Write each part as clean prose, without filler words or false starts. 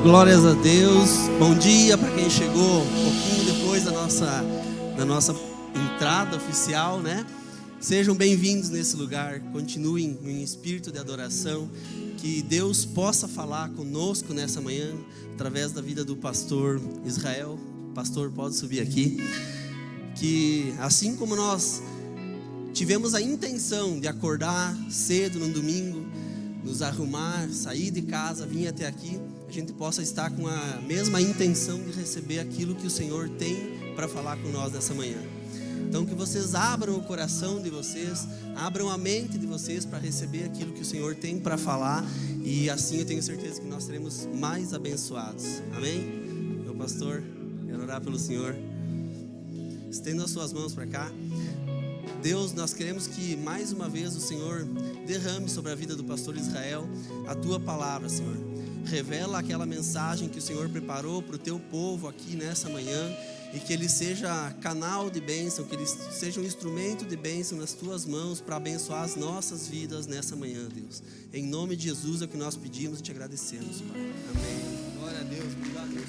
Glórias a Deus. Bom dia para quem chegou um pouquinho depois da nossa entrada oficial, né? Sejam bem-vindos nesse lugar. Continuem em espírito de adoração. Que Deus possa falar conosco nessa manhã através da vida do pastor Israel. Pastor, pode subir aqui. Que assim como nós tivemos a intenção de acordar cedo no domingo, nos arrumar, sair de casa, vir até aqui, a gente possa estar com a mesma intenção de receber aquilo que o Senhor tem para falar com nós nessa manhã. Então que vocês abram o coração de vocês, abram a mente de vocês para receber aquilo que o Senhor tem para falar, e assim eu tenho certeza que nós seremos mais abençoados. Amém? Meu pastor, quero orar pelo Senhor. Estenda as suas mãos para cá. Deus, nós queremos que mais uma vez o Senhor derrame sobre a vida do pastor Israel a tua palavra, Senhor. Revela aquela mensagem que o Senhor preparou para o teu povo aqui nessa manhã, e que ele seja canal de bênção, que ele seja um instrumento de bênção nas tuas mãos para abençoar as nossas vidas nessa manhã, Deus. Em nome de Jesus é o que nós pedimos e te agradecemos, Pai. Amém. Glória a Deus, obrigado, Deus.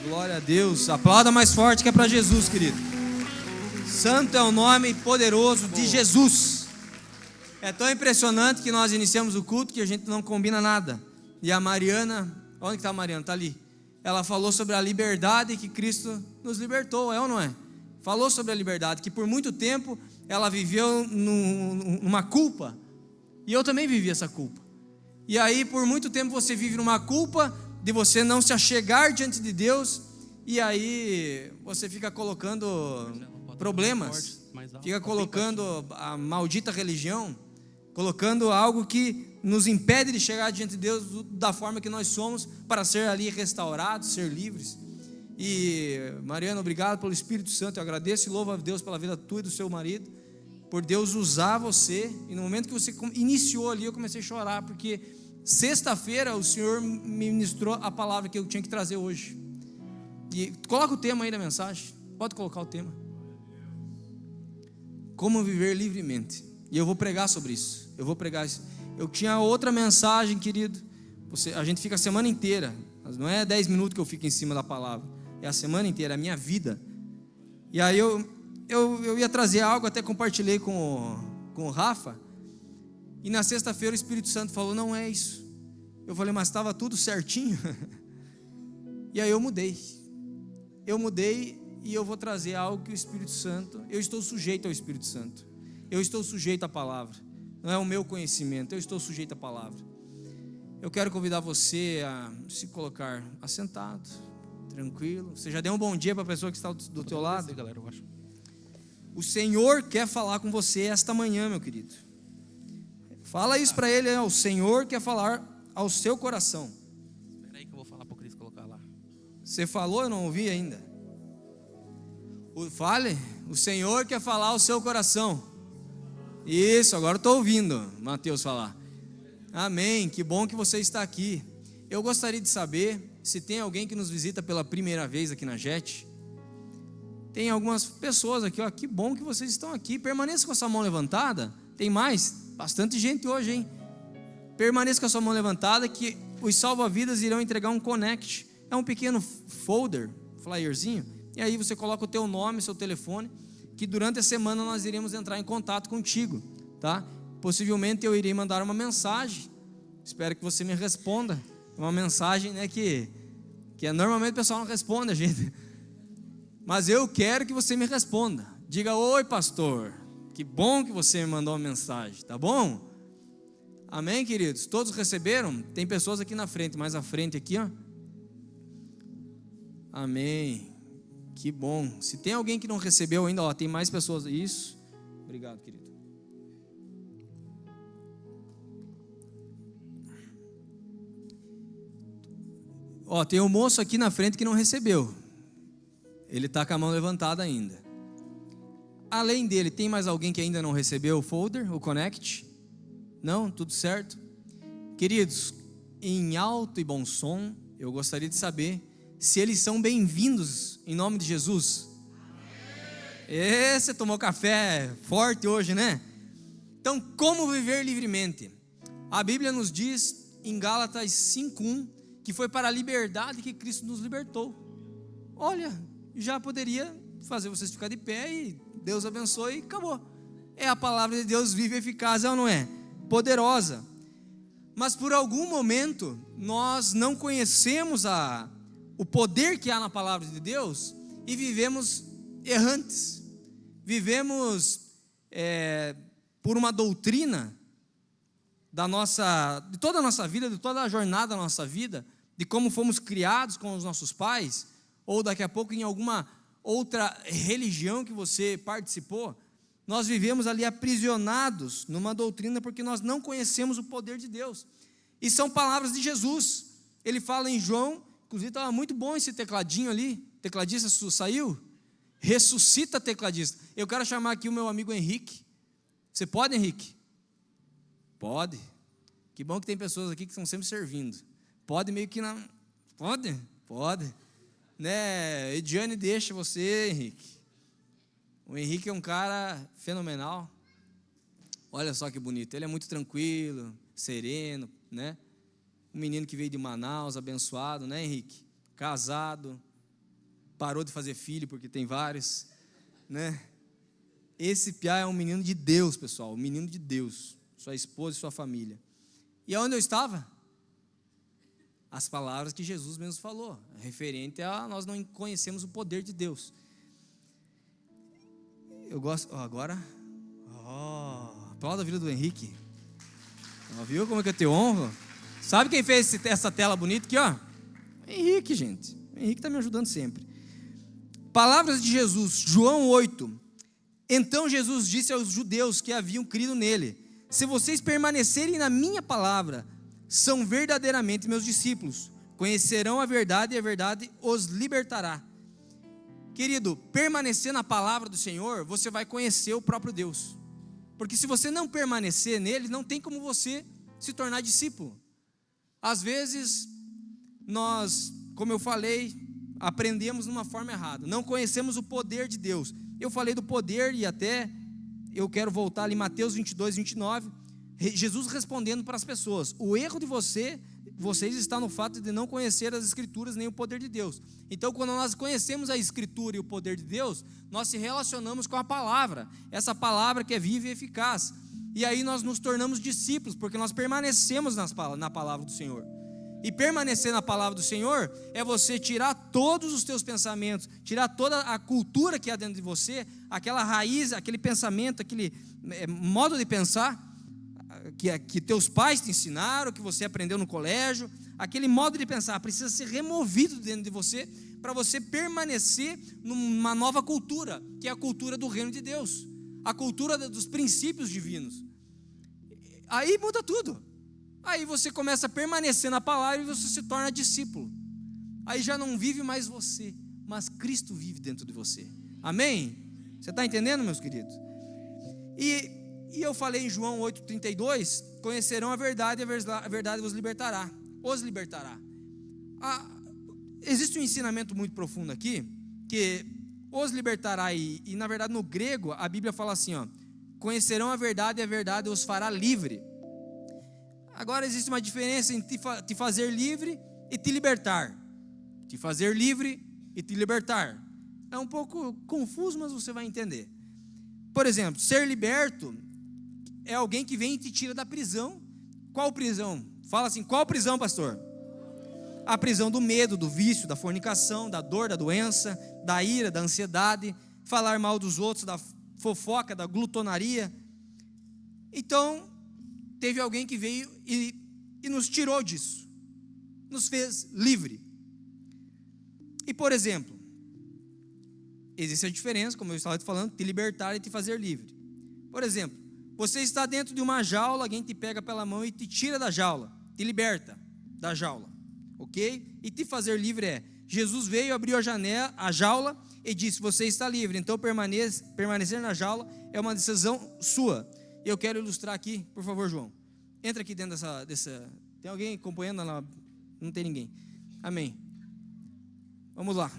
Glória a Deus. Aplauda mais forte que é para Jesus, querido. Santo é o nome poderoso de Jesus. É tão impressionante que nós iniciamos o culto que a gente não combina nada. E a Mariana, onde que está a Mariana? Está ali. Ela falou sobre a liberdade que Cristo nos libertou, é ou não é? Falou sobre a liberdade, que por muito tempo ela viveu numa culpa. E eu também vivi essa culpa. E aí por muito tempo você vive numa culpa de você não se achegar diante de Deus. E aí você fica colocando problemas, fica colocando a maldita religião, colocando algo que nos impede de chegar diante de Deus da forma que nós somos, para ser ali restaurados, ser livres. E Mariana, obrigado pelo Espírito Santo. Eu agradeço e louvo a Deus pela vida tua e do seu marido, por Deus usar você. E no momento que você iniciou ali, eu comecei a chorar, porque sexta-feira o Senhor me ministrou a palavra que eu tinha que trazer hoje. E coloca o tema aí da mensagem. Pode colocar o tema. Como viver livremente. E eu vou pregar sobre isso. Eu tinha outra mensagem, querido. A gente fica a semana inteira. Mas não é 10 minutos que eu fico em cima da palavra. É a semana inteira, é a minha vida. E aí eu ia trazer algo, até compartilhei com o Rafa. E na sexta-feira o Espírito Santo falou, não é isso. Eu falei, mas estava tudo certinho. E aí eu mudei. E eu vou trazer algo que o Espírito Santo... Eu estou sujeito ao Espírito Santo. Eu estou sujeito à palavra. Não é o meu conhecimento, eu estou sujeito à palavra. Eu quero convidar você a se colocar assentado, tranquilo. Você já deu um bom dia para a pessoa que está do teu lado? Galera, eu acho. O Senhor quer falar com você esta manhã, meu querido. Fala isso para ele, o Senhor quer falar ao seu coração. Espera aí que eu vou falar para o Cris colocar lá. Você falou, eu não ouvi ainda. Fale, o Senhor quer falar ao seu coração. Isso, agora estou ouvindo Mateus falar. Amém, que bom que você está aqui. Eu gostaria de saber se tem alguém que nos visita pela primeira vez aqui na JET. Tem algumas pessoas aqui, ó, que bom que vocês estão aqui. Permaneça com a sua mão levantada. Tem mais, bastante gente hoje, hein? Permaneça com a sua mão levantada, que os salva-vidas irão entregar um Connect. É um pequeno folder, flyerzinho. E aí você coloca o teu nome, seu telefone, que durante a semana nós iremos entrar em contato contigo, tá? Possivelmente eu irei mandar uma mensagem. Espero que você me responda. Uma mensagem, né, que normalmente o pessoal não responde a gente. Mas eu quero que você me responda. Diga, oi pastor, que bom que você me mandou uma mensagem, tá bom? Amém, queridos? Todos receberam? Tem pessoas aqui na frente, mais à frente aqui, ó. Amém. Que bom. Se tem alguém que não recebeu ainda, ó, tem mais pessoas. Isso. Obrigado, querido. Ó, tem um moço aqui na frente que não recebeu. Ele está com a mão levantada ainda. Além dele, tem mais alguém que ainda não recebeu o folder, o Connect? Não? Tudo certo? Queridos, em alto e bom som, eu gostaria de saber se eles são bem-vindos em nome de Jesus. Você tomou café forte hoje, né? Então, como viver livremente? A Bíblia nos diz em Gálatas 5:1 que foi para a liberdade que Cristo nos libertou. Olha, já poderia fazer vocês ficar de pé e Deus abençoe e acabou. É a palavra de Deus viva e eficaz, é ou não é? Poderosa. Mas por algum momento nós não conhecemos o poder que há na palavra de Deus e vivemos errantes. Vivemos por uma doutrina de toda a nossa vida, de toda a jornada da nossa vida, de como fomos criados com os nossos pais, ou daqui a pouco em alguma outra religião que você participou. Nós vivemos ali aprisionados numa doutrina porque nós não conhecemos o poder de Deus. E são palavras de Jesus. Ele fala em João, inclusive estava muito bom esse tecladinho ali. Tecladista saiu? Ressuscita tecladista. Eu quero chamar aqui o meu amigo Henrique. Você pode, Henrique? Pode. Que bom que tem pessoas aqui que estão sempre servindo. Pode meio que não. Pode? Pode. Né? Ediane deixa você, Henrique. O Henrique é um cara fenomenal. Olha só que bonito. Ele é muito tranquilo, sereno, né? Um menino que veio de Manaus, abençoado, né, Henrique? Casado, parou de fazer filho porque tem vários, né? Esse piá é um menino de Deus, pessoal, um menino de Deus, sua esposa e sua família. E aonde eu estava? As palavras que Jesus mesmo falou, referente a nós não conhecemos o poder de Deus. Eu gosto, agora, aplauda a vida do Henrique. Viu como é que eu te honro? Sabe quem fez essa tela bonita aqui, ó? Henrique, gente. O Henrique está me ajudando sempre. Palavras de Jesus, João 8. Então Jesus disse aos judeus que haviam crido nele: se vocês permanecerem na minha palavra, são verdadeiramente meus discípulos, conhecerão a verdade e a verdade os libertará. Querido, permanecer na palavra do Senhor, você vai conhecer o próprio Deus. Porque se você não permanecer nele, não tem como você se tornar discípulo. Às vezes, nós, como eu falei, aprendemos de uma forma errada, não conhecemos o poder de Deus. Eu falei do poder e até eu quero voltar ali, Mateus 22, 29, Jesus respondendo para as pessoas: o erro de vocês está no fato de não conhecer as Escrituras nem o poder de Deus. Então, quando nós conhecemos a Escritura e o poder de Deus, nós se relacionamos com a palavra, essa palavra que é viva e eficaz, e aí nós nos tornamos discípulos, porque nós permanecemos na palavra do Senhor. E permanecer na palavra do Senhor é você tirar todos os teus pensamentos, tirar toda a cultura que há dentro de você, aquela raiz, aquele pensamento, aquele modo de pensar que teus pais te ensinaram, que você aprendeu no colégio, aquele modo de pensar precisa ser removido dentro de você, para você permanecer numa nova cultura, que é a cultura do reino de Deus, a cultura dos princípios divinos. Aí muda tudo. Aí você começa a permanecer na palavra e você se torna discípulo. Aí já não vive mais você, mas Cristo vive dentro de você. Amém? Você está entendendo, meus queridos? E eu falei em João 8,32, conhecerão a verdade e a verdade os libertará. Os libertará. Existe um ensinamento muito profundo aqui, que os libertará, e na verdade no grego a Bíblia fala assim, ó: conhecerão a verdade e a verdade os fará livre. Agora existe uma diferença entre te fazer livre e te libertar. Te fazer livre e te libertar. É um pouco confuso, mas você vai entender. Por exemplo, ser liberto é alguém que vem e te tira da prisão. Qual prisão? Fala assim, qual prisão, pastor? A prisão do medo, do vício, da fornicação, da dor, da doença, da ira, da ansiedade, falar mal dos outros, da fofoca, da glutonaria. Então, teve alguém que veio e nos tirou disso, nos fez livre. E, por exemplo, existe a diferença, como eu estava te falando, te libertar e te fazer livre. Por exemplo, você está dentro de uma jaula, alguém te pega pela mão e te tira da jaula, te liberta da jaula, ok? E te fazer livre é: Jesus veio, abriu a jaula e disse: você está livre. Então permanecer na jaula é uma decisão sua. E eu quero ilustrar aqui, por favor, João. Entra aqui dentro dessa. Tem alguém acompanhando lá? Não tem ninguém. Amém. Vamos lá.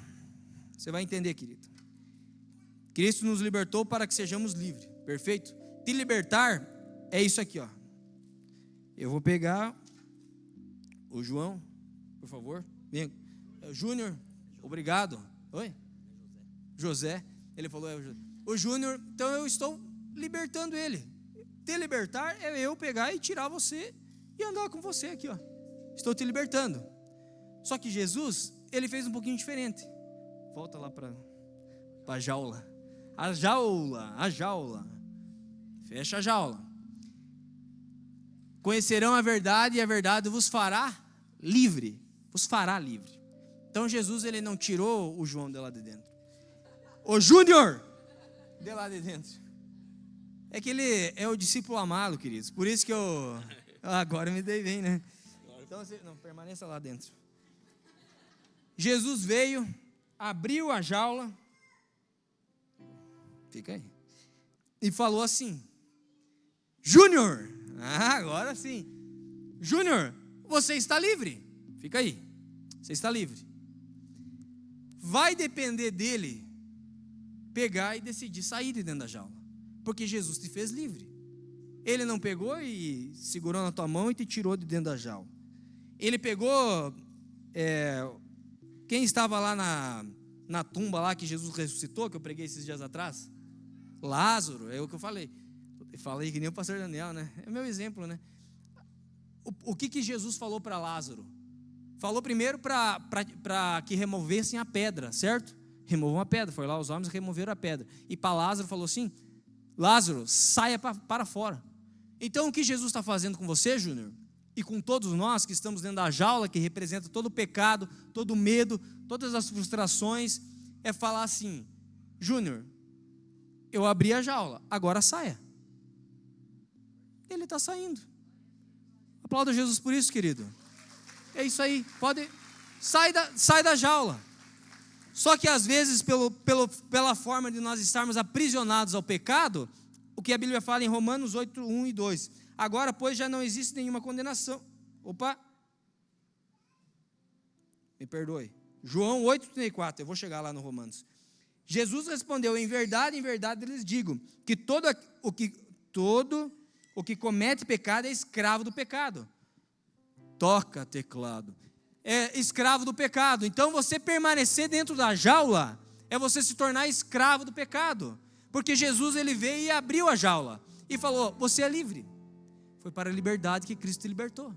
Você vai entender, querido. Cristo nos libertou para que sejamos livres. Perfeito? Te libertar é isso aqui, ó. Eu vou pegar o João, por favor. Venha. Júnior, obrigado. Oi? José. Ele falou, o Júnior, então eu estou libertando ele. Te libertar é eu pegar e tirar você e andar com você aqui, ó. Estou te libertando. Só que Jesus, ele fez um pouquinho diferente. Volta lá para a jaula. A jaula. Fecha a jaula. Conhecerão a verdade e a verdade vos fará livre. Vos fará livre. Então Jesus, ele não tirou o João de lá de dentro. O Júnior de lá de dentro. É que ele é o discípulo amado, queridos. Por isso que eu... Agora eu me dei bem, né? Então, não, permaneça lá dentro. Jesus veio, abriu a jaula. Fica aí. E falou assim: Júnior, agora sim. Júnior, você está livre. Fica aí. Você está livre. Vai depender dele pegar e decidir sair de dentro da jaula. Porque Jesus te fez livre. Ele não pegou e segurou na tua mão e te tirou de dentro da jaula. Ele pegou... quem estava lá na tumba lá que Jesus ressuscitou, que eu preguei esses dias atrás? Lázaro, é o que eu falei. Eu falei que nem o pastor Daniel, né? É o meu exemplo, né? O que Jesus falou para Lázaro? Falou primeiro para que removessem a pedra, certo? Removam a pedra, foi lá os homens removeram a pedra. E para Lázaro falou assim: Lázaro, saia para fora. Então o que Jesus está fazendo com você, Júnior? E com todos nós que estamos dentro da jaula, que representa todo o pecado, todo o medo, todas as frustrações, é falar assim: Júnior, eu abri a jaula, agora saia. Ele está saindo. Aplauda Jesus por isso, querido. É isso aí, sai da jaula. Só que às vezes, pela forma de nós estarmos aprisionados ao pecado, o que a Bíblia fala em Romanos 8, 1 e 2. Agora, pois, já não existe nenhuma condenação. Opa! Me perdoe. João 8, 34, eu vou chegar lá no Romanos. Jesus respondeu: em verdade lhes digo, que todo o que comete pecado é escravo do pecado. Toca teclado. É escravo do pecado. Então você permanecer dentro da jaula é você se tornar escravo do pecado. Porque Jesus, ele veio e abriu a jaula e falou: você é livre. Foi para a liberdade que Cristo te libertou.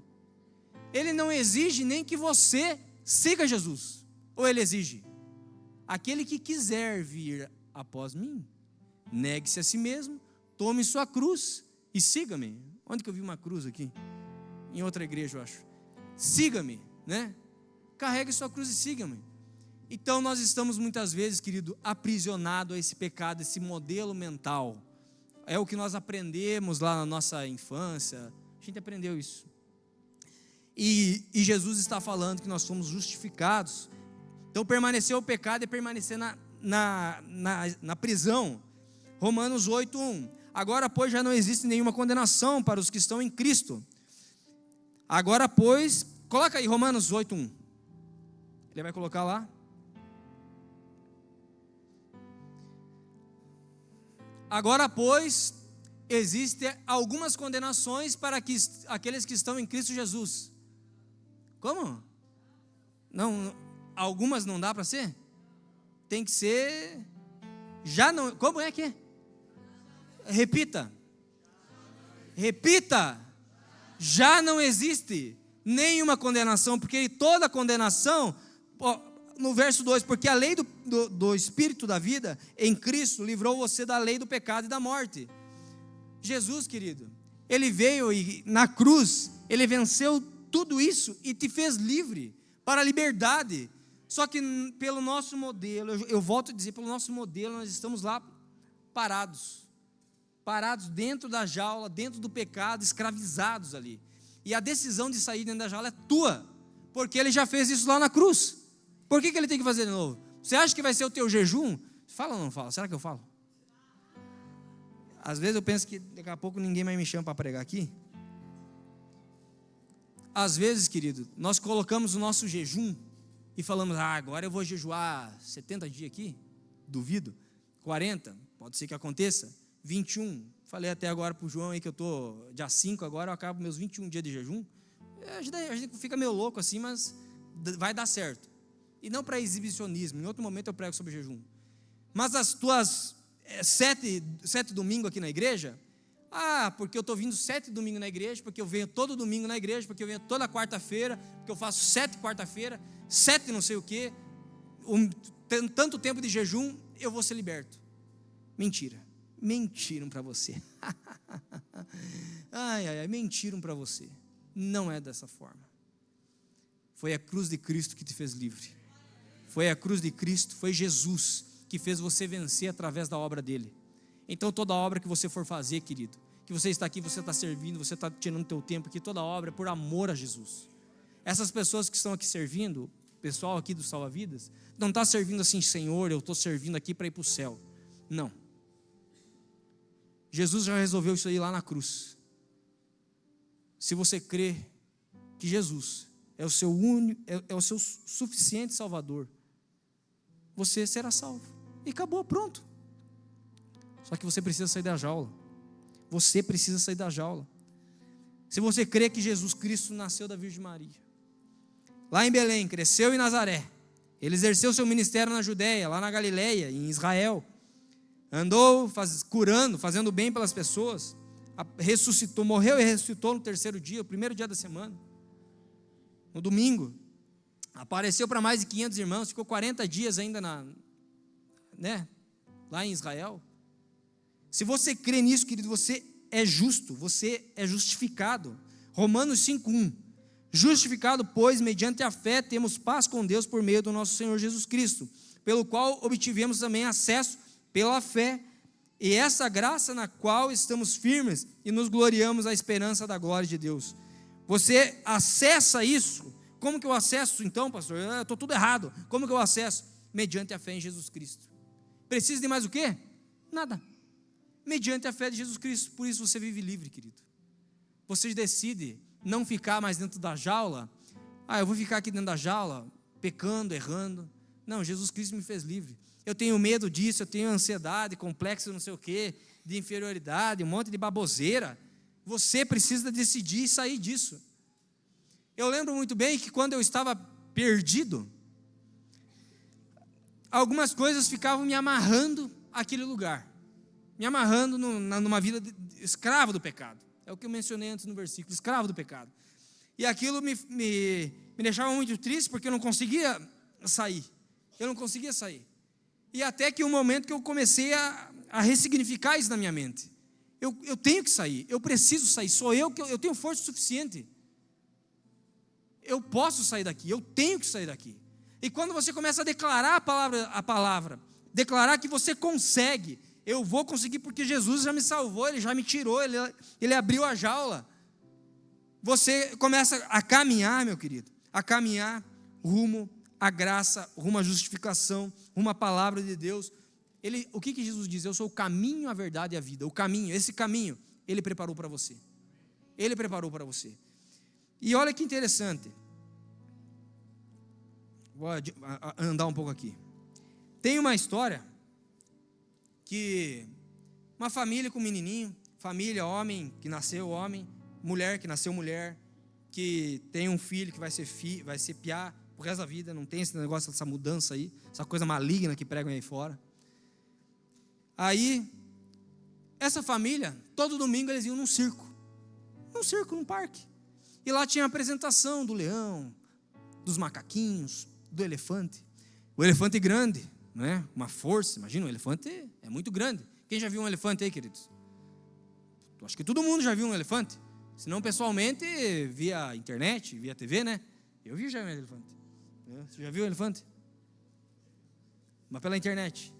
Ele não exige nem que você siga Jesus. Ou ele exige? Aquele que quiser vir após mim, negue-se a si mesmo, tome sua cruz e siga-me. Onde que eu vi uma cruz aqui? Em outra igreja, eu acho. Siga-me, né? Carregue sua cruz e siga-me. Então nós estamos muitas vezes, querido, aprisionados a esse pecado, esse modelo mental. É o que nós aprendemos lá na nossa infância. A gente aprendeu isso. E Jesus está falando que nós somos justificados. Então permanecer o pecado é permanecer na prisão. Romanos 8, 1. Agora, pois, já não existe nenhuma condenação para os que estão em Cristo. Agora, pois, coloca aí Romanos 8, 1. Ele vai colocar lá. Agora, pois, existem algumas condenações para aqueles que estão em Cristo Jesus. Como? Não, algumas não dá para ser? Tem que ser... Já não... Como é que é? Repita. Já não existe nenhuma condenação, porque toda condenação... No verso 2, porque a lei do Espírito da vida em Cristo livrou você da lei do pecado e da morte. Jesus, querido, ele veio e na cruz, ele venceu tudo isso e te fez livre para a liberdade. Só que pelo nosso modelo, eu volto a dizer, pelo nosso modelo, nós estamos lá parados dentro da jaula, dentro do pecado, escravizados ali. E a decisão de sair dentro da jaula é tua, porque ele já fez isso lá na cruz. Por que ele tem que fazer de novo? Você acha que vai ser o teu jejum? Fala ou não fala? Será que eu falo? Às vezes eu penso que daqui a pouco ninguém mais me chama para pregar aqui. Às vezes, querido, nós colocamos o nosso jejum e falamos: agora eu vou jejuar 70 dias aqui. Duvido. 40, pode ser que aconteça. 21, falei até agora para o João aí que eu estou dia 5 agora, eu acabo meus 21 dias de jejum. A gente fica meio louco assim, mas vai dar certo. E não para exibicionismo, em outro momento eu prego sobre jejum. Mas as tuas 7 domingos aqui na igreja, porque eu estou vindo 7 domingos na igreja, porque eu venho todo domingo na igreja, porque eu venho toda quarta-feira, porque eu faço 7 quarta-feira, 7 não sei o quê, tanto tempo de jejum, eu vou ser liberto. Mentira. Mentiram para você. Mentiram para você. Não é dessa forma. Foi a cruz de Cristo que te fez livre. Foi a cruz de Cristo, foi Jesus que fez você vencer através da obra dele. Então toda obra que você for fazer, querido, que você está aqui, você está servindo, você está tirando o teu tempo aqui, toda obra é por amor a Jesus. Essas pessoas que estão aqui servindo, o pessoal aqui do Salva Vidas, não está servindo assim, Senhor, eu estou servindo aqui para ir para o céu. Não. Jesus já resolveu isso aí lá na cruz. Se você crê que Jesus é o seu único, é o seu suficiente Salvador, você será salvo. E acabou, pronto. Só que você precisa sair da jaula. Você precisa sair da jaula. Se você crê que Jesus Cristo nasceu da Virgem Maria, lá em Belém, cresceu em Nazaré, ele exerceu seu ministério na Judéia, lá na Galileia, em Israel, andou curando, fazendo bem pelas pessoas, ressuscitou, morreu e ressuscitou no 3º dia, o 1º dia da semana, no domingo, apareceu para mais de 500 irmãos, ficou 40 dias ainda lá em Israel. Se você crê nisso, querido, você é justo, você é justificado. Romanos 5:1, justificado, pois, mediante a fé, temos paz com Deus por meio do nosso Senhor Jesus Cristo, pelo qual obtivemos também acesso pela fé, e essa graça na qual estamos firmes e nos gloriamos à esperança da glória de Deus. Você acessa isso. Como que eu acesso então, pastor? Eu estou tudo errado. Como que eu acesso? Mediante a fé em Jesus Cristo. Precisa de mais o quê? Nada. Mediante a fé de Jesus Cristo. Por isso você vive livre, querido. Você decide não ficar mais dentro da jaula. Eu vou ficar aqui dentro da jaula, pecando, errando. Não, Jesus Cristo me fez livre. Eu tenho medo disso, eu tenho ansiedade, complexo não sei o quê, de inferioridade, um monte de baboseira. Você precisa decidir e sair disso. Eu lembro muito bem que quando eu estava perdido, algumas coisas ficavam me amarrando àquele lugar. Me amarrando numa vida de escravo do pecado. É o que eu mencionei antes no versículo, escravo do pecado. E aquilo me deixava muito triste, porque eu não conseguia sair. Eu não conseguia sair. E até que um momento que eu comecei a ressignificar isso na minha mente. Eu tenho que sair, eu preciso sair, sou eu tenho força suficiente. Eu posso sair daqui, eu tenho que sair daqui. E quando você começa a declarar a palavra, declarar que você consegue, eu vou conseguir porque Jesus já me salvou, Ele já me tirou, Ele abriu a jaula. Você começa a caminhar, meu querido, a caminhar rumo à graça, rumo à justificação, rumo à palavra de Deus. O que Jesus diz? Eu sou o caminho, a verdade e a vida. O caminho, esse caminho, Ele preparou para você. Ele preparou para você. E olha que interessante. Vou andar um pouco aqui. Tem uma história que uma família com um menininho, família, homem que nasceu homem, mulher que nasceu mulher, que tem um filho que vai ser piá pro resto da vida, não tem esse negócio, essa mudança aí, essa coisa maligna que pregam aí fora. Aí, essa família, todo domingo eles iam num circo, num parque. E lá tinha a apresentação do leão, dos macaquinhos, do elefante. O elefante grande, não é? Uma força, imagina, o elefante é muito grande. Quem já viu um elefante aí, queridos? Acho que todo mundo já viu um elefante. Se não pessoalmente, via internet, via TV, né? Eu vi já um elefante. Você já viu um elefante? Mas pela internet.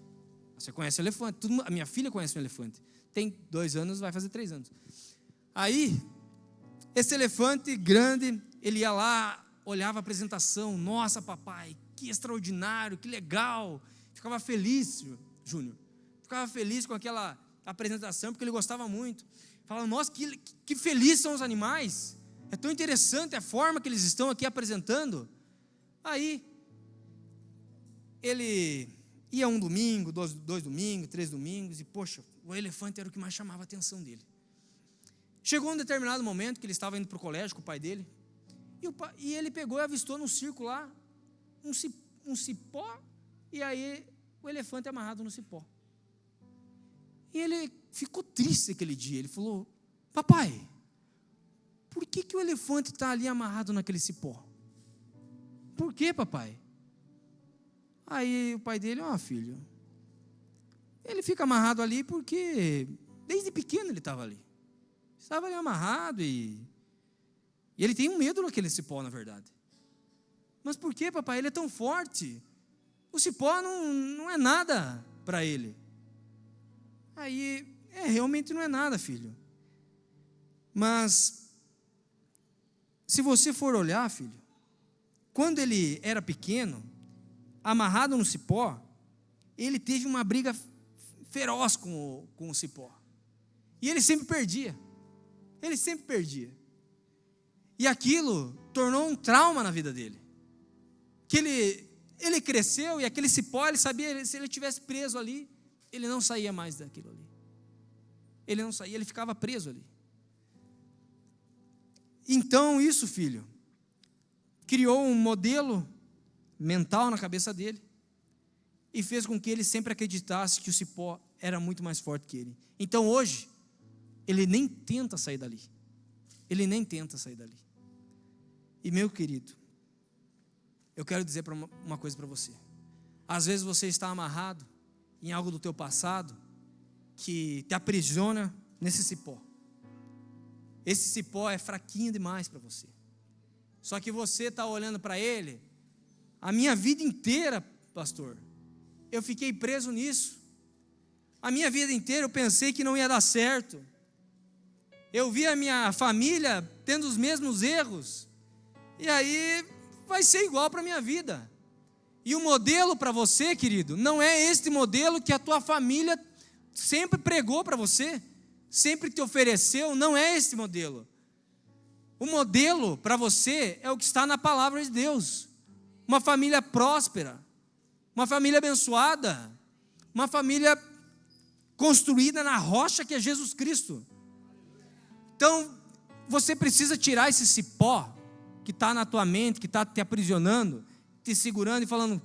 Você conhece o elefante. A minha filha conhece um elefante. Tem 2 anos, vai fazer 3 anos. Aí, esse elefante grande, ele ia lá, olhava a apresentação. Nossa, papai, que extraordinário, que legal. Ficava feliz, Júnior. Ficava feliz com aquela apresentação, porque ele gostava muito. Falava, nossa, que felizes são os animais. É tão interessante a forma que eles estão aqui apresentando. Aí, ele ia um domingo, 2 domingos, 3 domingos, e poxa, o elefante era o que mais chamava a atenção dele. Chegou um determinado momento que ele estava indo para o colégio com o pai dele, E ele pegou e avistou no circo lá um cipó, e aí o elefante amarrado no cipó. E ele ficou triste aquele dia. Ele falou: papai, por que o elefante está ali amarrado naquele cipó? Por que, papai? Aí o pai dele: filho, ele fica amarrado ali porque desde pequeno ele estava ali. Estava ali amarrado e ele tem um medo naquele cipó, na verdade. Mas por que, papai? Ele é tão forte. O cipó não é nada para ele. Aí, realmente não é nada, filho. Mas, se você for olhar, filho, quando ele era pequeno, amarrado no cipó, ele teve uma briga feroz com o cipó. E ele sempre perdia. Ele sempre perdia. E aquilo tornou um trauma na vida dele. Que ele cresceu e aquele cipó, ele sabia, se ele tivesse preso ali, ele não saía mais daquilo ali. Ele não saía, ele ficava preso ali. Então isso, filho, criou um modelo mental na cabeça dele e fez com que ele sempre acreditasse que o cipó era muito mais forte que ele. Então hoje, ele nem tenta sair dali. Ele nem tenta sair dali. E meu querido, eu quero dizer uma coisa para você. Às vezes você está amarrado em algo do teu passado que te aprisiona nesse cipó. Esse cipó é fraquinho demais para você. Só que você está olhando para ele. A minha vida inteira, pastor, eu fiquei preso nisso. A minha vida inteira eu pensei que não ia dar certo. Eu vi a minha família tendo os mesmos erros. E aí vai ser igual para a minha vida. E o modelo para você, querido, não é este modelo que a tua família sempre pregou para você, sempre te ofereceu, não é esse modelo. O modelo para você é o que está na palavra de Deus. Uma família próspera, uma família abençoada, uma família construída na rocha que é Jesus Cristo. Então, você precisa tirar esse cipó que está na tua mente, que está te aprisionando, te segurando e falando: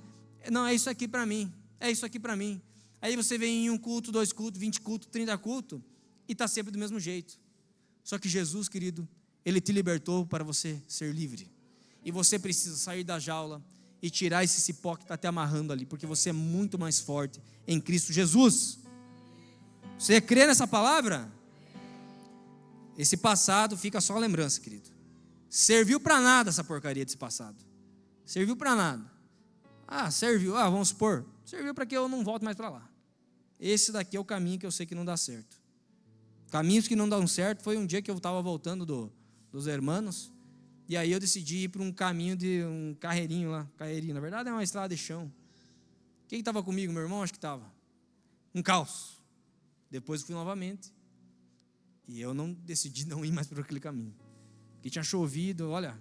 não, é isso aqui para mim, é isso aqui para mim. Aí você vem em 1 culto, 2 cultos, 20 cultos, 30 cultos, e está sempre do mesmo jeito. Só que Jesus, querido, Ele te libertou para você ser livre. E você precisa sair da jaula e tirar esse cipó que está te amarrando ali, porque você é muito mais forte em Cristo Jesus. Você crê nessa palavra? Esse passado fica só lembrança, querido. Serviu para nada essa porcaria desse passado. Serviu para nada. Serviu, vamos supor, serviu para que eu não volte mais para lá. Esse daqui é o caminho que eu sei que não dá certo. Caminhos que não dão certo foi um dia que eu estava voltando dos hermanos, e aí eu decidi ir para um caminho de um carreirinho lá. Carreirinho, na verdade é uma estrada de chão. Quem estava comigo? Meu irmão? Acho que estava. Um caos. Depois fui novamente. E eu decidi não ir mais por aquele caminho. Porque tinha chovido, olha.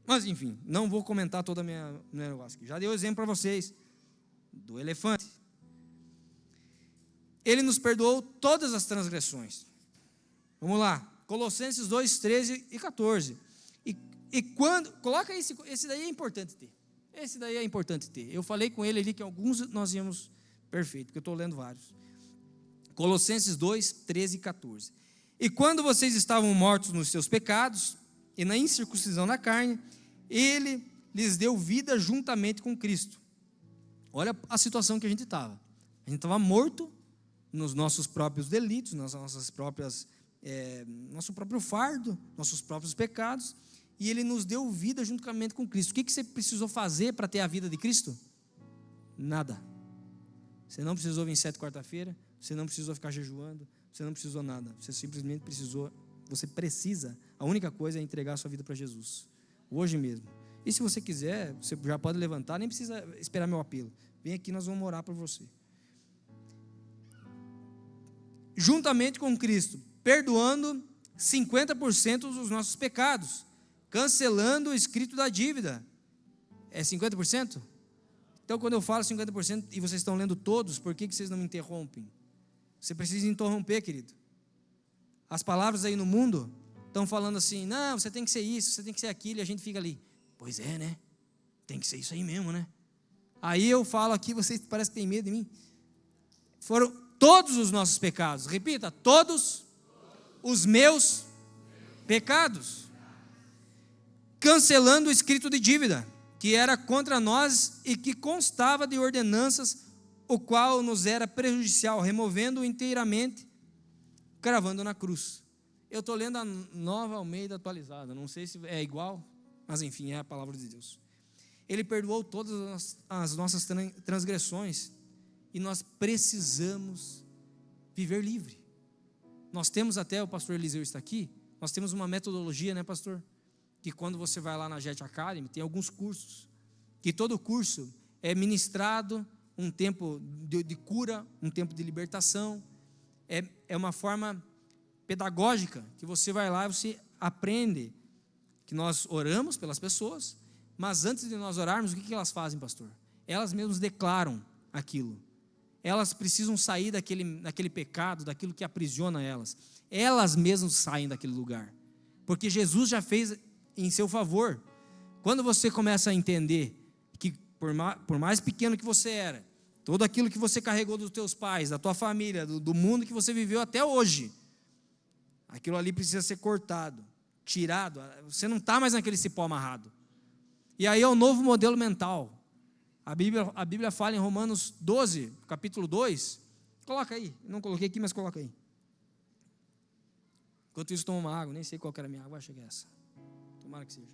Mas enfim, não vou comentar toda a meu negócio aqui. Já dei o exemplo para vocês do elefante. Ele nos perdoou todas as transgressões. Vamos lá. Colossenses 2, 13 e 14. E quando... Coloca esse daí é importante ter. Esse daí é importante ter. Eu falei com ele ali que alguns nós íamos perfeito, porque eu estou lendo vários. Colossenses 2, 13 e 14. E quando vocês estavam mortos nos seus pecados e na incircuncisão da carne, Ele lhes deu vida juntamente com Cristo. Olha a situação que a gente estava. A gente estava morto nos nossos próprios delitos, nas nossas próprias, nosso próprio fardo, nossos próprios pecados, e Ele nos deu vida juntamente com Cristo. O que você precisou fazer para ter a vida de Cristo? Nada. Você não precisou vir 7 quarta-feira, você não precisou ficar jejuando, você não precisou nada, você simplesmente você precisa, a única coisa é entregar a sua vida para Jesus, hoje mesmo. E se você quiser, você já pode levantar, nem precisa esperar meu apelo. Vem aqui, nós vamos orar por você. Juntamente com Cristo, perdoando 50% dos nossos pecados, cancelando o escrito da dívida. É 50%? Então, quando eu falo 50% e vocês estão lendo todos, por que vocês não me interrompem? Você precisa interromper, querido. As palavras aí no mundo estão falando assim, não, você tem que ser isso, você tem que ser aquilo, e a gente fica ali, pois é, né? Tem que ser isso aí mesmo, né? Aí eu falo aqui, vocês parecem que têm medo de mim. Foram todos os nossos pecados, repita, todos os meus pecados, cancelando o escrito de dívida, que era contra nós e que constava de ordenanças, o qual nos era prejudicial, removendo-o inteiramente, cravando na cruz. Eu estou lendo a Nova Almeida atualizada, não sei se é igual, mas enfim, é a palavra de Deus. Ele perdoou todas as nossas transgressões e nós precisamos viver livre. Nós temos até, o pastor Eliseu está aqui, nós temos uma metodologia, né, pastor? Que quando você vai lá na Jet Academy, tem alguns cursos, que todo curso é ministrado um tempo de cura, um tempo de libertação, é uma forma pedagógica, que você vai lá e você aprende, que nós oramos pelas pessoas, mas antes de nós orarmos, o que elas fazem, pastor? Elas mesmas declaram aquilo, elas precisam sair daquele pecado, daquilo que aprisiona elas mesmas saem daquele lugar, porque Jesus já fez em seu favor. Quando você começa a entender que por mais pequeno que você era, tudo aquilo que você carregou dos teus pais, da tua família, do mundo que você viveu até hoje, aquilo ali precisa ser cortado, tirado, você não está mais naquele cipó amarrado. E aí é o novo modelo mental. A Bíblia fala em Romanos 12, capítulo 2, coloca aí, não coloquei aqui, mas coloca aí. Enquanto isso, toma uma água, nem sei qual que era a minha água, acho que é essa. Tomara que seja.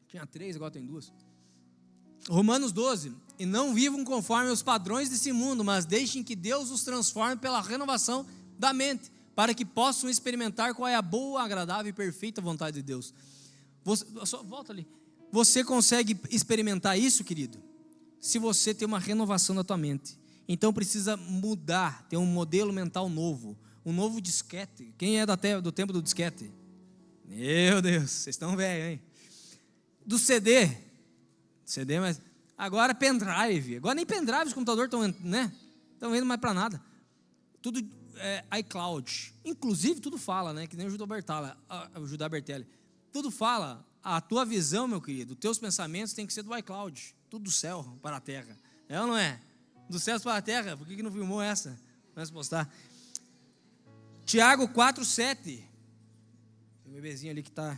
Tinha 3, agora tem 2. Romanos 12, e não vivam conforme os padrões desse mundo, mas deixem que Deus os transforme pela renovação da mente, para que possam experimentar qual é a boa, agradável e perfeita vontade de Deus. Volta ali. Você consegue experimentar isso, querido, se você tem uma renovação da tua mente. Então precisa mudar, ter um modelo mental novo, um novo disquete. Quem é do tempo do disquete? Meu Deus, vocês estão velhos, hein? Do CD, mas agora pendrive. Agora nem pendrive os computadores estão, né? Estão indo mais para nada. Tudo iCloud. Inclusive tudo fala, né? Que nem o Judá Bertelli. Tudo fala. A tua visão, meu querido, os teus pensamentos tem que ser do iCloud. Tudo do céu para a terra. É ou não é? Do céu para a terra. Por que não filmou essa? Vamos postar. Tiago 4:7. Tem um bebezinho ali que está.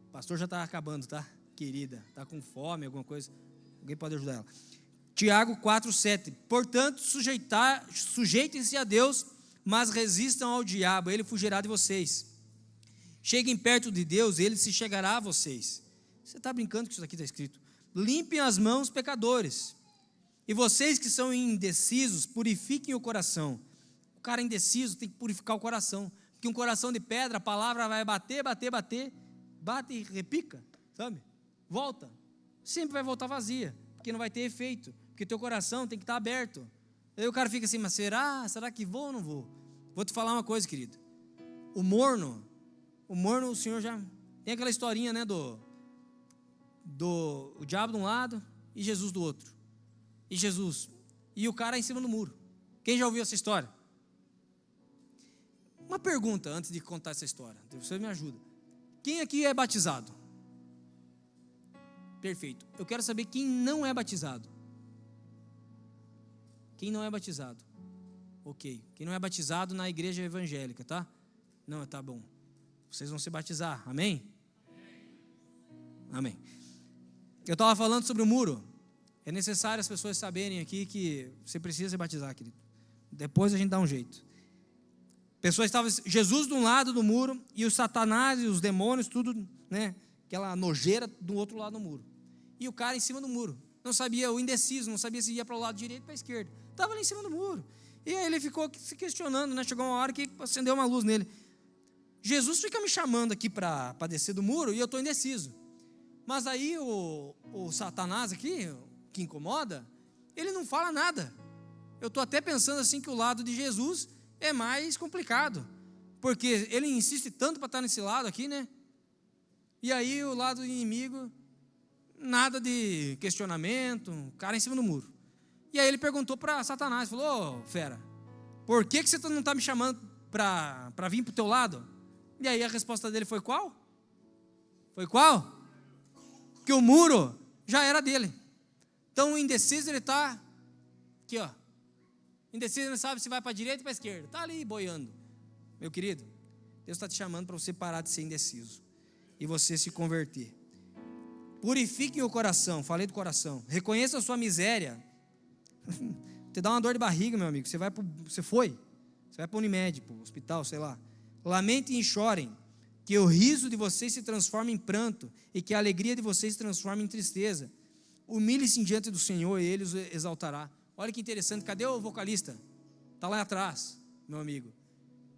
O pastor já está acabando, tá? Querida, está com fome, alguma coisa. Alguém pode ajudar ela. Tiago 4:7. Portanto, sujeitem-se a Deus, mas resistam ao diabo, ele fugirá de vocês. Cheguem perto de Deus, ele se chegará a vocês. Você está brincando que isso aqui está escrito? Limpem as mãos, pecadores. E vocês que são indecisos, purifiquem o coração. O cara indeciso tem que purificar o coração. Porque um coração de pedra, a palavra vai bater, bate e repica, sabe? Volta. Sempre vai voltar vazia, porque não vai ter efeito. Porque teu coração tem que estar aberto. Aí o cara fica assim, mas será que vou ou não vou? Vou te falar uma coisa, querido. O morno, o Senhor já... Tem aquela historinha, né, o diabo de um lado e Jesus do outro. E o cara em cima do muro. Quem já ouviu essa história? Uma pergunta antes de contar essa história. Você me ajuda. Quem aqui é batizado? Perfeito. Eu quero saber quem não é batizado. Quem não é batizado? Ok. Quem não é batizado na igreja evangélica, tá? Não, tá bom. Vocês vão se batizar, amém? Amém. Eu estava falando sobre o muro. É necessário as pessoas saberem aqui que você precisa se batizar, querido. Depois a gente dá um jeito. Pessoas estavam, Jesus de um lado do muro e o Satanás e os demônios, tudo, né? Aquela nojeira do outro lado do muro. E o cara em cima do muro. Não sabia, o indeciso, não sabia se ia para o lado direito ou para a esquerda. Estava ali em cima do muro. E aí ele ficou se questionando, né? Chegou uma hora que acendeu uma luz nele. Jesus fica me chamando aqui para descer do muro e eu estou indeciso. Mas aí o Satanás aqui, que incomoda, ele não fala nada. Eu estou até pensando assim que o lado de Jesus é mais complicado. Porque ele insiste tanto para estar nesse lado aqui, né? E aí o lado do inimigo, nada de questionamento, o cara em cima do muro. E aí ele perguntou para Satanás, falou, ô fera, por que você não está me chamando para vir para o teu lado? E aí a resposta dele foi qual? Foi qual? Que o muro já era dele. Então o indeciso ele está aqui, ó. Indeciso não sabe se vai para a direita ou para a esquerda. Está ali boiando. Meu querido, Deus está te chamando para você parar de ser indeciso e você se converter. Purifique o coração. Falei do coração. Reconheça a sua miséria. Te dá uma dor de barriga, meu amigo. Você vai para o Unimed, para o hospital, sei lá. Lamentem e chorem, que o riso de vocês se transforme em pranto e que a alegria de vocês se transforme em tristeza. Humilhe-se diante do Senhor e Ele os exaltará. Olha que interessante, cadê o vocalista? Está lá atrás, meu amigo.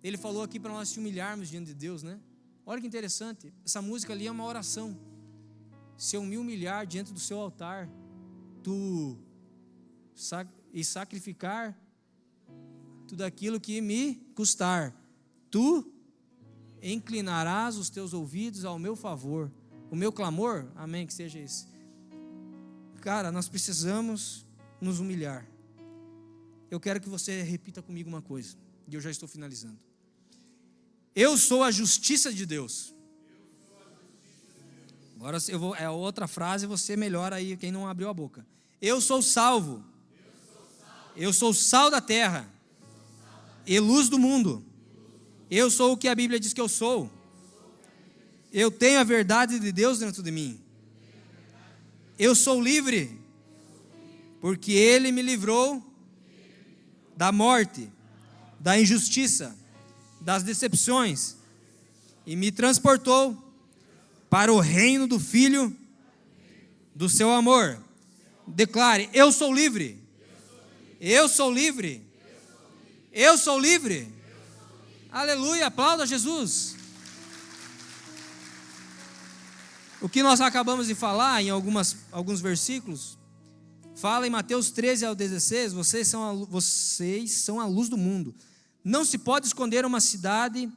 Ele falou aqui para nós se humilharmos diante de Deus, né? Olha que interessante, essa música ali é uma oração. Se eu me humilhar diante do seu altar, e sacrificar tudo aquilo que me custar, tu inclinarás os teus ouvidos ao meu favor. O meu clamor, amém, que seja esse. Cara, nós precisamos nos humilhar. Eu quero que você repita comigo uma coisa, e eu já estou finalizando. Eu sou a justiça de Deus. Agora é outra frase, você melhora aí, quem não abriu a boca. Eu sou salvo. Eu sou sal da terra e luz do mundo. Eu sou o que a Bíblia diz que eu sou. Eu tenho a verdade de Deus dentro de mim. Eu sou livre, porque Ele me livrou da morte, da injustiça, das decepções, e me transportou para o reino do Filho do seu amor. Declare: eu sou livre. Eu sou livre. Eu sou livre. Aleluia, aplauda Jesus. O que nós acabamos de falar em alguns versículos, fala em Mateus 13 ao 16, vocês são a luz do mundo. Não se pode esconder uma cidade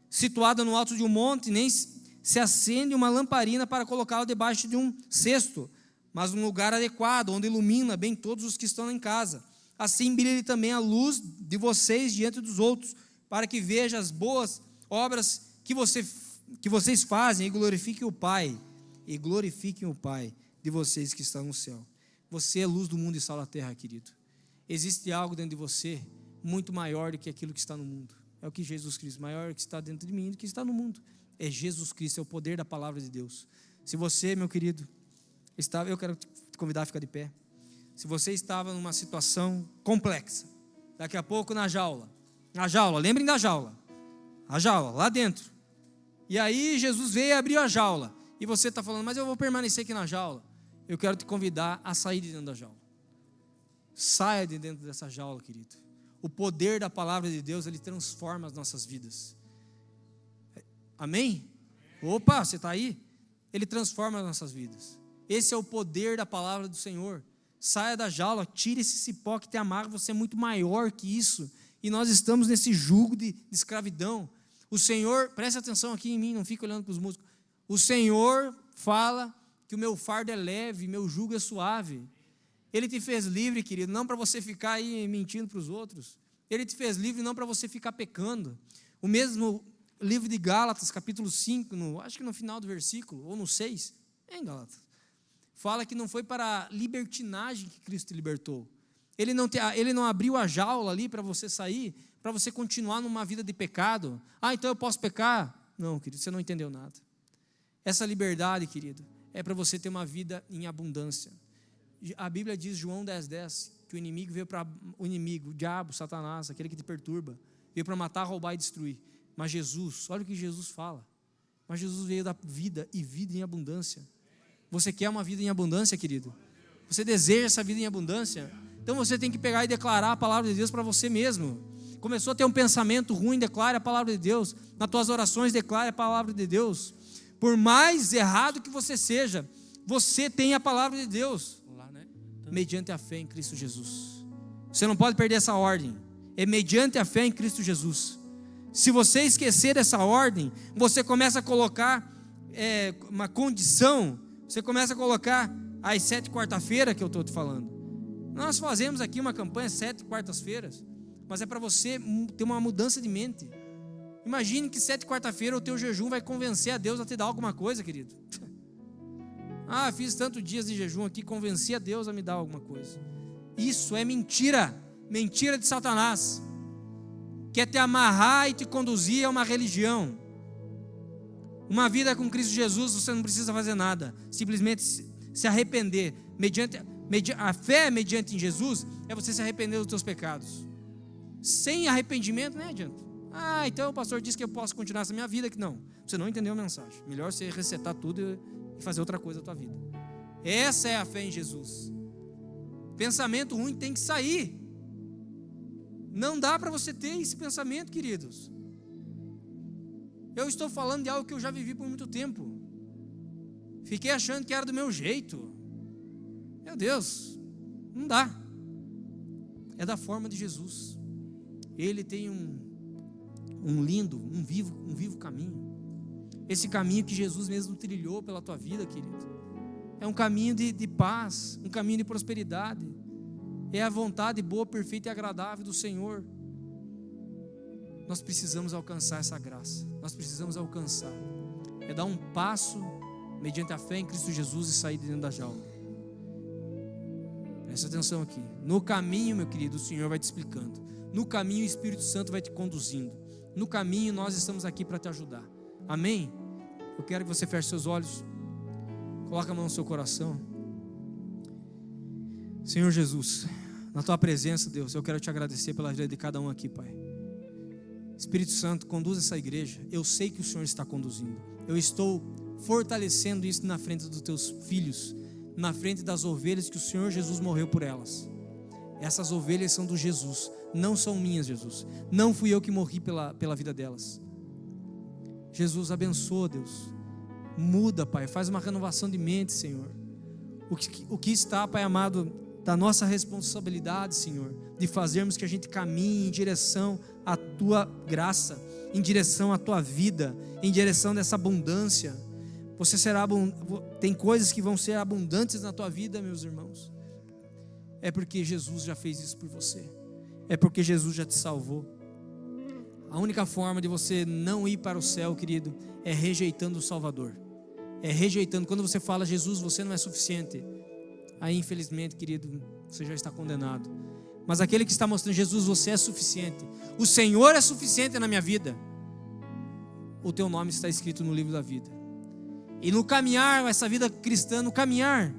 situada no alto de um monte, nem se acende uma lamparina para colocá-la debaixo de um cesto, mas num lugar adequado, onde ilumina bem todos os que estão em casa. Assim brilhe também a luz de vocês diante dos outros, para que vejam as boas obras que vocês fazem e glorifiquem o Pai. E glorifiquem o Pai de vocês que está no céu. Você é luz do mundo e sal da terra, querido. Existe algo dentro de você muito maior do que aquilo que está no mundo. É o que Jesus Cristo, maior que está dentro de mim do que está no mundo. É Jesus Cristo, é o poder da palavra de Deus. Se você, meu querido, eu quero te convidar a ficar de pé. Se você estava numa situação complexa, daqui a pouco na jaula, lembrem da jaula, a jaula, lá dentro. E aí Jesus veio e abriu a jaula, e você está falando, mas eu vou permanecer aqui na jaula. Eu quero te convidar a sair de dentro da jaula. Saia de dentro dessa jaula, querido. O poder da palavra de Deus, ele transforma as nossas vidas. Amém? Opa, você está aí? Ele transforma as nossas vidas. Esse é o poder da palavra do Senhor. Saia da jaula, tire esse cipó que te amarra, você é muito maior que isso. E nós estamos nesse jugo de escravidão. O Senhor, preste atenção aqui em mim, não fique olhando para os músicos. O Senhor fala que o meu fardo é leve, meu jugo é suave. Ele te fez livre, querido, não para você ficar aí mentindo para os outros. Ele te fez livre não para você ficar pecando. O mesmo livro de Gálatas, capítulo 5, acho que no final do versículo, ou no 6, em Gálatas, fala que não foi para a libertinagem que Cristo te libertou. Ele não abriu a jaula ali para você sair, para você continuar numa vida de pecado. Então eu posso pecar? Não, querido, você não entendeu nada. Essa liberdade, querido, é para você ter uma vida em abundância. A Bíblia diz, João 10:10, que o inimigo veio para o diabo, Satanás, aquele que te perturba, veio para matar, roubar e destruir. Mas Jesus, olha o que Jesus fala. Mas Jesus veio da vida e vida em abundância. Você quer uma vida em abundância, querido? Você deseja essa vida em abundância? Então você tem que pegar e declarar a palavra de Deus para você mesmo. Começou a ter um pensamento ruim, declare a palavra de Deus. Nas tuas orações, declare a palavra de Deus. Por mais errado que você seja, você tem a palavra de Deus, mediante a fé em Cristo Jesus. Você não pode perder essa ordem. É mediante a fé em Cristo Jesus. Se você esquecer dessa ordem, você começa a colocar uma condição. Você começa a colocar as 7 quarta-feiras que eu estou te falando. Nós fazemos aqui uma campanha 7 quartas-feiras, mas é para você ter uma mudança de mente. Imagine que 7 quarta-feira o teu jejum vai convencer a Deus a te dar alguma coisa, querido. Fiz tantos dias de jejum aqui, convenci a Deus a me dar alguma coisa. Isso é mentira, mentira de Satanás. Quer te amarrar e te conduzir a uma religião. Uma vida com Cristo Jesus, você não precisa fazer nada, simplesmente se arrepender. A fé mediante em Jesus é você se arrepender dos teus pecados. Sem arrependimento não adianta. Então o pastor disse que eu posso continuar essa minha vida aqui. Não, você não entendeu a mensagem. Melhor você resetar tudo e fazer outra coisa da tua vida. Essa é a fé em Jesus. Pensamento ruim tem que sair. Não dá para você ter esse pensamento, queridos. Eu estou falando de algo que eu já vivi por muito tempo. Fiquei achando que era do meu jeito. Meu Deus, não dá. É da forma de Jesus. Ele tem um lindo, um vivo caminho. Esse caminho que Jesus mesmo trilhou pela tua vida, querido. É um caminho de paz, um caminho de prosperidade. É a vontade boa, perfeita e agradável do Senhor. Nós precisamos alcançar essa graça. Nós precisamos alcançar. É dar um passo mediante a fé em Cristo Jesus e sair de dentro da jaula. Presta atenção aqui. No caminho, meu querido, o Senhor vai te explicando. No caminho, o Espírito Santo vai te conduzindo. No caminho, nós estamos aqui para te ajudar. Amém? Eu quero que você feche seus olhos. Coloque a mão no seu coração. Senhor Jesus, na tua presença, Deus, eu quero te agradecer pela vida de cada um aqui, Pai. Espírito Santo, conduz essa igreja. Eu sei que o Senhor está conduzindo. Eu estou fortalecendo isso na frente dos teus filhos, na frente das ovelhas que o Senhor Jesus morreu por elas. Essas ovelhas são do Jesus, não são minhas, Jesus. Não fui eu que morri pela vida delas. Jesus, abençoa, Deus. Muda, Pai, faz uma renovação de mente, Senhor. O que está, Pai amado, da nossa responsabilidade, Senhor, de fazermos que a gente caminhe em direção à tua graça, em direção à tua vida, em direção dessa abundância. Tem coisas que vão ser abundantes na tua vida, meus irmãos. É porque Jesus já fez isso por você. É porque Jesus já te salvou. A única forma de você não ir para o céu, querido, é rejeitando o Salvador. É rejeitando. Quando você fala, Jesus, você não é suficiente, aí infelizmente, querido, você já está condenado. Mas aquele que está mostrando, Jesus, você é suficiente, o Senhor é suficiente na minha vida, o teu nome está escrito no livro da vida. E no caminhar, essa vida cristã, no caminhar,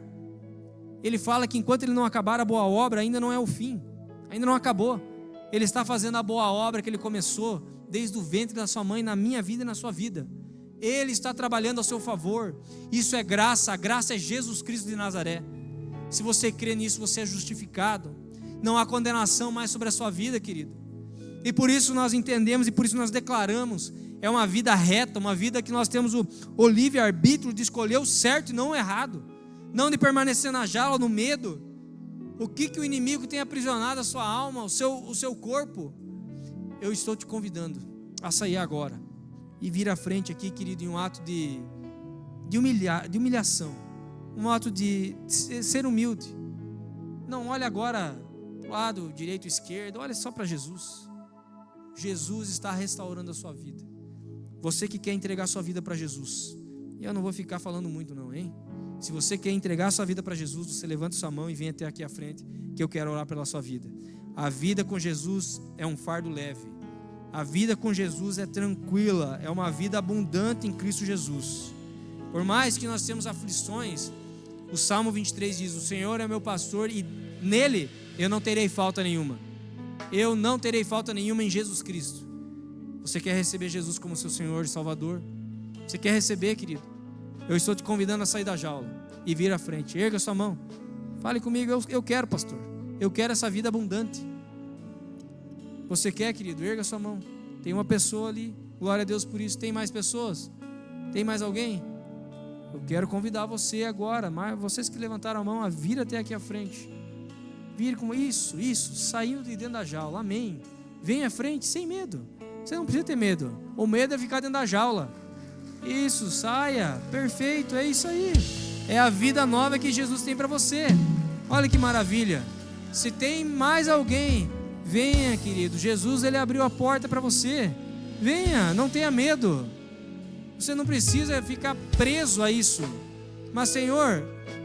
ele fala que enquanto ele não acabar a boa obra, ainda não é o fim, ainda não acabou. Ele está fazendo a boa obra que ele começou desde o ventre da sua mãe, na minha vida e na sua vida. Ele está trabalhando ao seu favor. Isso é graça. A graça é Jesus Cristo de Nazaré. Se você crê nisso, você é justificado. Não há condenação mais sobre a sua vida, querido. E por isso nós entendemos e por isso nós declaramos: é uma vida reta, uma vida que nós temos o livre-arbítrio de escolher o certo e não o errado, não de permanecer na jaula, no medo. O que o inimigo tem aprisionado a sua alma, o seu corpo? Eu estou te convidando a sair agora e vir à frente aqui, querido, em um ato de humilhação, um ato de ser humilde. Não olhe agora para o lado direito ou esquerdo, olhe só para Jesus. Jesus está restaurando a sua vida. Você que quer entregar sua vida para Jesus, e eu não vou ficar falando muito não, hein? Se você quer entregar sua vida para Jesus, você levanta sua mão e vem até aqui à frente, que eu quero orar pela sua vida. A vida com Jesus é um fardo leve. A vida com Jesus é tranquila, é uma vida abundante em Cristo Jesus. Por mais que nós temos aflições, o Salmo 23 diz: o Senhor é meu pastor e nele eu não terei falta nenhuma. Eu não terei falta nenhuma em Jesus Cristo. Você quer receber Jesus como seu Senhor e Salvador? Você quer receber, querido? Eu estou te convidando a sair da jaula e vir à frente. Erga sua mão. Fale comigo: eu quero, pastor. Eu quero essa vida abundante. Você quer, querido? Erga sua mão. Tem uma pessoa ali. Glória a Deus por isso. Tem mais pessoas? Tem mais alguém? Eu quero convidar você agora, mas vocês que levantaram a mão, a vir até aqui à frente. Vir com isso, saindo de dentro da jaula. Amém. Vem à frente sem medo. Você não precisa ter medo. O medo é ficar dentro da jaula. Isso, saia. Perfeito, é isso aí. É a vida nova que Jesus tem para você. Olha que maravilha. Se tem mais alguém, venha, querido. Jesus, ele abriu a porta para você. Venha, não tenha medo. Você não precisa ficar preso a isso. Mas, Senhor,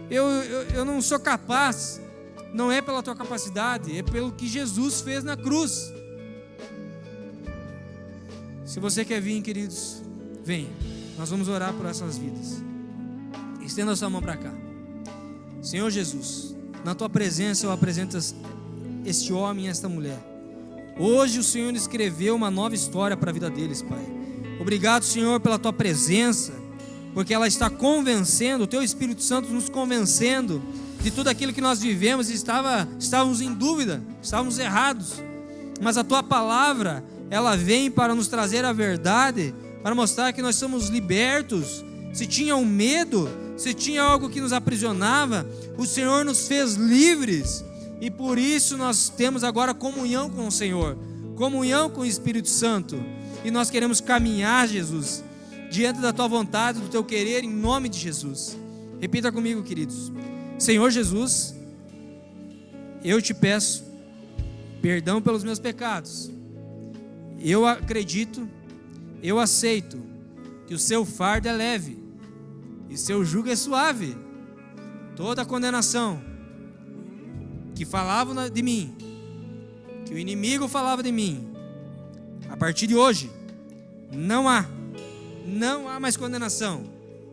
eu não sou capaz. Não é pela tua capacidade, é pelo que Jesus fez na cruz. Se você quer vir, queridos, venha. Nós vamos orar por essas vidas. Estenda a sua mão para cá. Senhor Jesus, na tua presença eu apresento este homem e esta mulher. Hoje o Senhor escreveu uma nova história para a vida deles, Pai. Obrigado, Senhor, pela tua presença, porque ela está convencendo, o teu Espírito Santo nos convencendo de tudo aquilo que nós vivemos e estávamos em dúvida, estávamos errados. Mas a tua palavra, ela vem para nos trazer a verdade, para mostrar que nós somos libertos. Se tinha um medo, se tinha algo que nos aprisionava, o Senhor nos fez livres. E por isso nós temos agora comunhão com o Senhor, comunhão com o Espírito Santo. E nós queremos caminhar, Jesus, diante da tua vontade, do teu querer, em nome de Jesus. Repita comigo, queridos. Senhor Jesus, eu te peço perdão pelos meus pecados. Eu acredito, eu aceito que o seu fardo é leve e seu jugo é suave. Toda a condenação que falavam de mim, que o inimigo falava de mim, a partir de hoje não há mais condenação,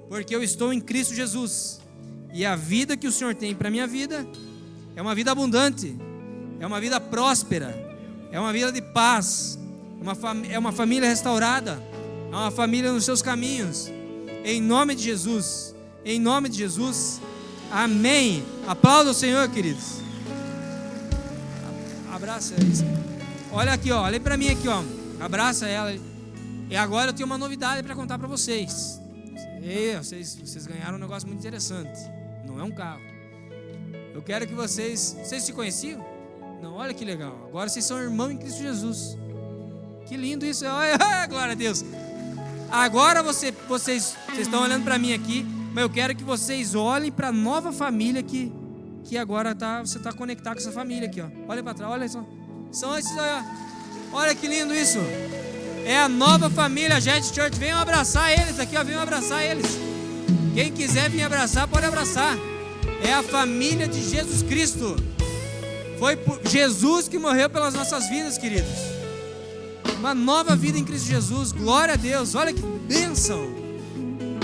porque eu estou em Cristo Jesus. E a vida que o Senhor tem para a minha vida é uma vida abundante, é uma vida próspera, é uma vida de paz, é uma família restaurada, é uma família nos seus caminhos. Em nome de Jesus, em nome de Jesus, amém. Aplauda o Senhor, queridos. Abraça isso. Olha aqui, ó, olha para mim aqui, ó. Abraça ela. E agora eu tenho uma novidade para contar para vocês. Vocês ganharam um negócio muito interessante. Não é um carro. Eu quero que vocês se conheciam? Não, olha que legal. Agora vocês são irmãos em Cristo Jesus. Que lindo isso. Olha, glória a Deus. Agora vocês estão olhando para mim aqui, mas eu quero que vocês olhem para a nova família que agora você está conectado com essa família aqui, ó. Olha para trás, olha só. São esses aí, ó. Olha que lindo isso. É a nova família Jet Church. Venham abraçar eles aqui, ó. Venham abraçar eles. Quem quiser vir abraçar, pode abraçar. É a família de Jesus Cristo. Foi Jesus que morreu pelas nossas vidas, queridos. Uma nova vida em Cristo Jesus. Glória a Deus. Olha que bênção.